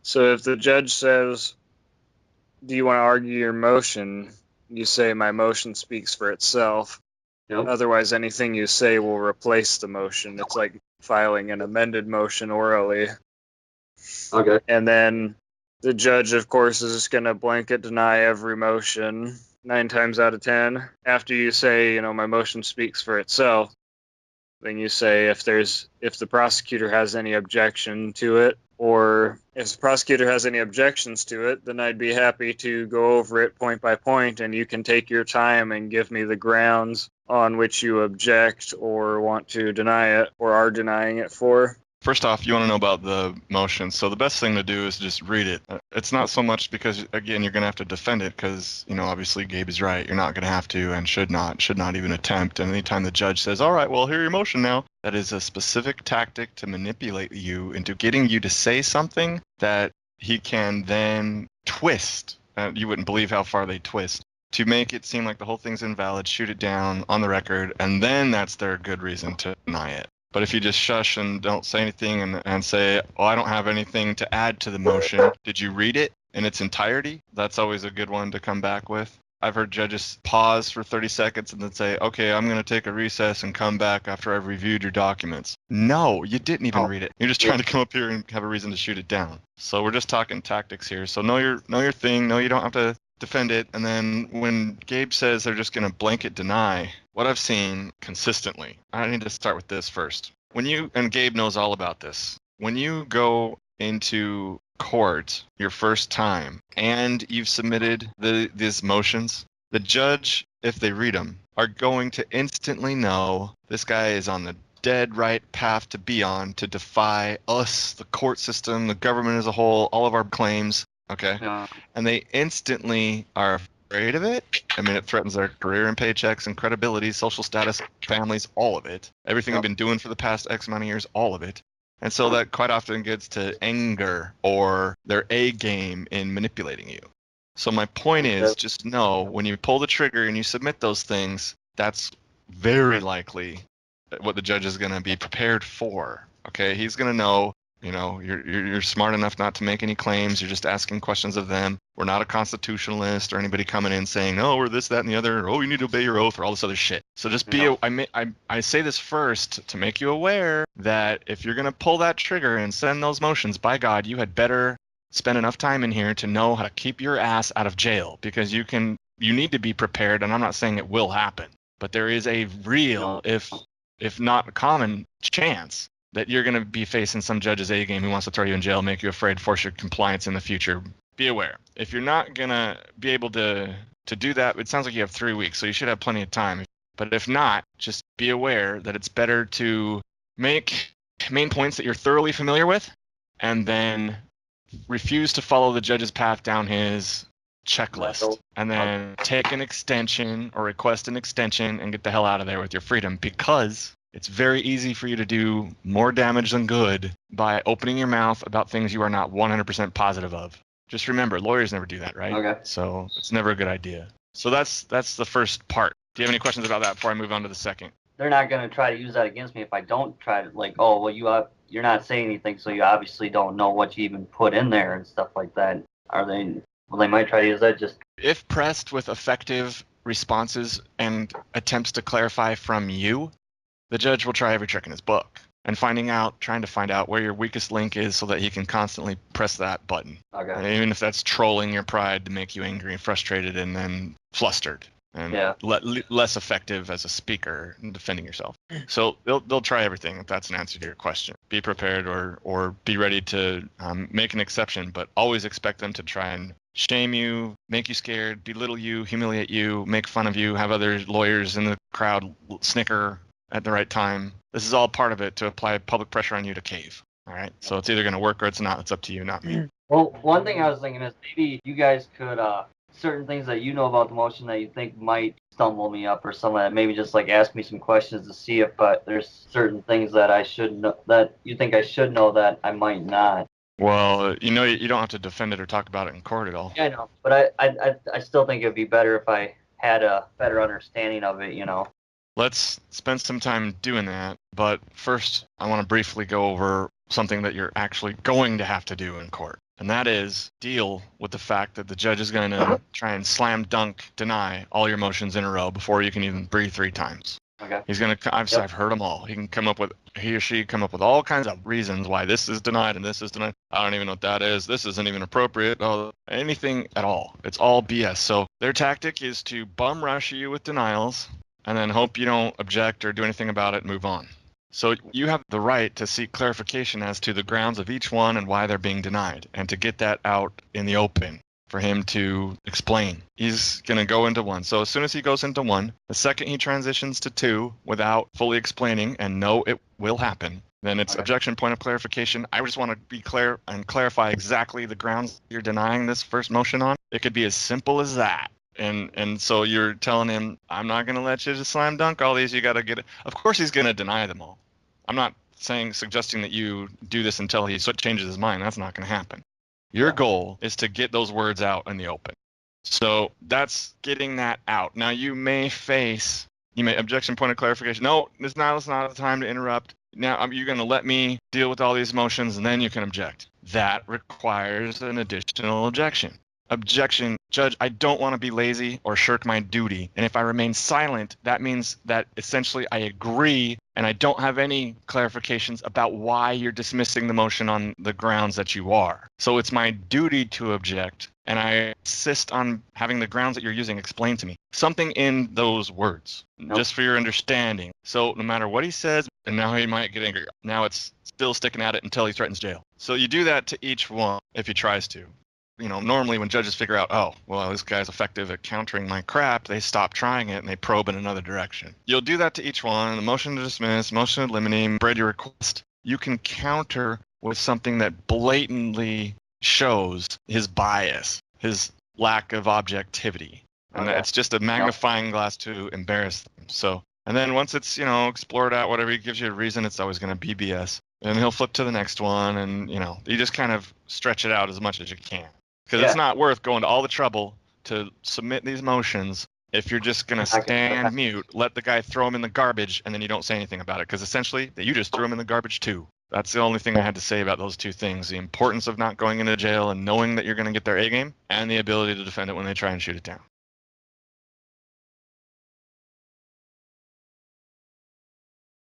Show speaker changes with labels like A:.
A: So if the judge says, do you want to argue your motion? You say, my motion speaks for itself.
B: Yep.
A: Otherwise, anything you say will replace the motion. It's like filing an amended motion orally.
B: Okay.
A: And then the judge, of course, is just going to blanket deny every motion 9 times out of 10. After you say, my motion speaks for itself, then you say if the prosecutor has any objection to it, or if the prosecutor has any objections to it, then I'd be happy to go over it point by point, and you can take your time and give me the grounds on which you object or want to deny it or are denying it for.
C: First off, you want to know about the motion. So the best thing to do is just read it. It's not so much because, again, you're going to have to defend it because, obviously Gabe is right. You're not going to have to and should not even attempt. And anytime the judge says, all right, well, hear your motion now, that is a specific tactic to manipulate you into getting you to say something that he can then twist. You wouldn't believe how far they twist to make it seem like the whole thing's invalid, shoot it down on the record, and then that's their good reason to deny it. But if you just shush and don't say anything and say, I don't have anything to add to the motion, did you read it in its entirety? That's always a good one to come back with. I've heard judges pause for 30 seconds and then say, okay, I'm going to take a recess and come back after I've reviewed your documents. No, you didn't even read it. You're just trying to come up here and have a reason to shoot it down. So we're just talking tactics here. So know your thing. No, you don't have to defend it. And then when Gabe says they're just going to blanket deny, what I've seen consistently, I need to start with this first. And Gabe knows all about this, when you go into court your first time and you've submitted these motions, the judge, if they read them, are going to instantly know this guy is on the dead right path to be on to defy us, the court system, the government as a whole, all of our claims. Okay.
B: Yeah.
C: And they instantly are afraid of it. I mean, it threatens their career and paychecks and credibility, social status, families, all of it. Everything they've been doing for the past X amount of years, all of it. And so that quite often gets to anger or their A game in manipulating you. So my point is, just know when you pull the trigger and you submit those things, that's very likely what the judge is going to be prepared for. Okay, he's going to know. You're smart enough not to make any claims. You're just asking questions of them. We're not a constitutionalist or anybody coming in saying, oh, we're this, that, and the other, or, oh, you need to obey your oath, or all this other shit. So just I say this first to make you aware that if you're going to pull that trigger and send those motions, by God, you had better spend enough time in here to know how to keep your ass out of jail, because you need to be prepared, and I'm not saying it will happen, but there is a real, if not a common chance that you're going to be facing some judge's A game who wants to throw you in jail, make you afraid, force your compliance in the future. Be aware. If you're not going to be able to do that, it sounds like you have 3 weeks, so you should have plenty of time. But if not, just be aware that it's better to make main points that you're thoroughly familiar with and then refuse to follow the judge's path down his checklist, and then take an extension or request an extension and get the hell out of there with your freedom, because it's very easy for you to do more damage than good by opening your mouth about things you are not 100% positive of. Just remember, lawyers never do that, right? Okay. So it's never a good idea. So that's the first part. Do you have any questions about that before I move on to the second?
B: They're not going to try to use that against me if I don't try to, you're not saying anything, so you obviously don't know what you even put in there and stuff like that. They might try to use that just...
C: If pressed with effective responses and attempts to clarify from you, the judge will try every trick in his book, and trying to find out where your weakest link is so that he can constantly press that button. Okay. And even if that's trolling your pride to make you angry and frustrated and then flustered and less effective as a speaker in defending yourself. So they'll try everything if that's an answer to your question. Be prepared or be ready to make an exception, but always expect them to try and shame you, make you scared, belittle you, humiliate you, make fun of you, have other lawyers in the crowd snicker at the right time. This is all part of it to apply public pressure on you to cave. All right. So it's either going to work or it's not. It's up to you, not me.
B: Well, one thing I was thinking is maybe you guys could, certain things that you know about the motion that you think might stumble me up or something, that maybe just ask me some questions to see if there's certain things that I should know, that you think I should know that I might not.
C: Well, you don't have to defend it or talk about it in court at all.
B: Yeah, I know. But I still think it would be better if I had a better understanding of it,
C: Let's spend some time doing that, but first I want to briefly go over something that you're actually going to have to do in court. And that is deal with the fact that the judge is going to try and slam dunk deny all your motions in a row before you can even breathe 3 times.
B: Okay.
C: He's going to, I've heard them all. He or she come up with all kinds of reasons why this is denied and this is denied. I don't even know what that is. This isn't even appropriate. Oh, anything at all. It's all BS. So their tactic is to bum rush you with denials and then hope you don't object or do anything about it and move on. So you have the right to seek clarification as to the grounds of each one and why they're being denied, and to get that out in the open for him to explain. He's going to go into 1. So as soon as he goes into 1, the second he transitions to 2 without fully explaining, and no, it will happen, then it's objection, point of clarification. I just want to be clear and clarify exactly the grounds you're denying this first motion on. It could be as simple as that. And so you're telling him, I'm not going to let you just slam dunk all these. You got to get it. Of course he's going to deny them all. I'm not suggesting that you do this until he changes his mind. That's not going to happen. Your goal is to get those words out in the open. So that's getting that out. Now you may objection, point of clarification. No, it's not the time to interrupt. Now you're going to let me deal with all these motions and then you can object. That requires an additional objection. Objection, Judge, I don't want to be lazy or shirk my duty. And if I remain silent, that means that essentially I agree and I don't have any clarifications about why you're dismissing the motion on the grounds that you are. So it's my duty to object, and I insist on having the grounds that you're using explained to me. Something in those words, just for your understanding. So no matter what he says, and now he might get angry. Now it's still sticking at it until he threatens jail. So you do that to each one if he tries to. Normally when judges figure out, oh, well, this guy's effective at countering my crap, they stop trying it and they probe in another direction. You'll do that to each one. The motion to dismiss, motion to eliminate, spread your request. You can counter with something that blatantly shows his bias, his lack of objectivity. And it's just a magnifying glass to embarrass them. So, and then once it's, explored out, whatever he gives you a reason, it's always going to be BS. And he'll flip to the next one, and, you just kind of stretch it out as much as you can. Because it's not worth going to all the trouble to submit these motions if you're just going to stand mute, let the guy throw him in the garbage, and then you don't say anything about it. Because essentially, you just threw him in the garbage too. That's the only thing I had to say about those 2 things. The importance of not going into jail and knowing that you're going to get their A game, and the ability to defend it when they try and shoot it down.